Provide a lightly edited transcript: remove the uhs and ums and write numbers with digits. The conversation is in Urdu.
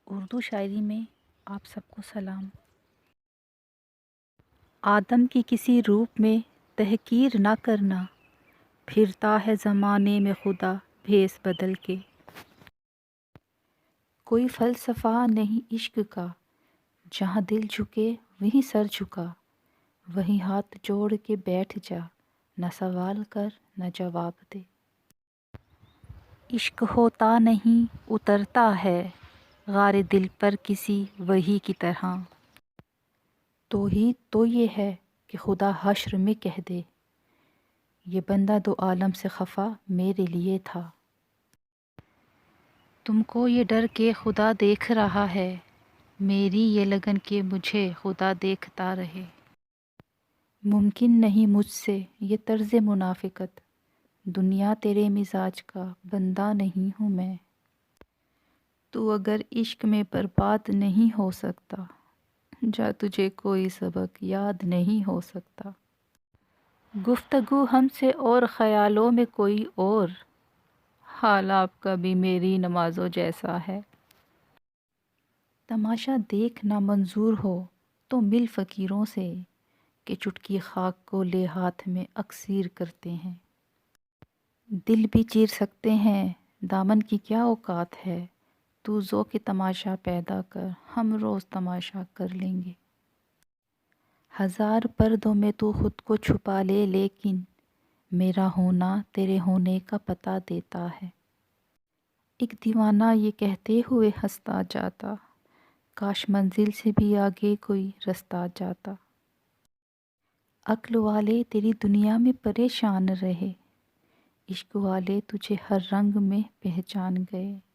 اردو شاعری میں آپ سب کو سلام۔ آدم کی کسی روپ میں تحقیر نہ کرنا، پھرتا ہے زمانے میں خدا بھیس بدل کے۔ کوئی فلسفہ نہیں عشق کا، جہاں دل جھکے وہیں سر جھکا، وہیں ہاتھ جوڑ کے بیٹھ جا، نہ سوال کر نہ جواب دے۔ عشق ہوتا نہیں اترتا ہے غار دل پر کسی وحی کی طرح۔ توحید تو یہ ہے کہ خدا حشر میں کہہ دے، یہ بندہ دو عالم سے خفا میرے لیے تھا۔ تم کو یہ ڈر کہ خدا دیکھ رہا ہے، میری یہ لگن کہ مجھے خدا دیکھتا رہے۔ ممکن نہیں مجھ سے یہ طرز منافقت، دنیا تیرے مزاج کا بندہ نہیں ہوں میں۔ تو اگر عشق میں برباد نہیں ہو سکتا، جا تجھے کوئی سبق یاد نہیں ہو سکتا۔ گفتگو ہم سے اور خیالوں میں کوئی اور، حال آپ کا بھی میری نمازوں جیسا ہے۔ تماشا دیکھنا منظور ہو تو مل فقیروں سے، کہ چٹکی خاک کو لے ہاتھ میں اکسیر کرتے ہیں۔ دل بھی چیر سکتے ہیں دامن کی کیا اوقات ہے، تو ذوق تماشا پیدا کر ہم روز تماشا کر لیں گے۔ ہزار پردوں میں تو خود کو چھپا لے لیکن میرا ہونا تیرے ہونے کا پتہ دیتا ہے۔ ایک دیوانہ یہ کہتے ہوئے ہنستا جاتا، کاش منزل سے بھی آگے کوئی رستہ جاتا۔ عقل والے تیری دنیا میں پریشان رہے، عشق والے تجھے ہر رنگ میں پہچان گئے۔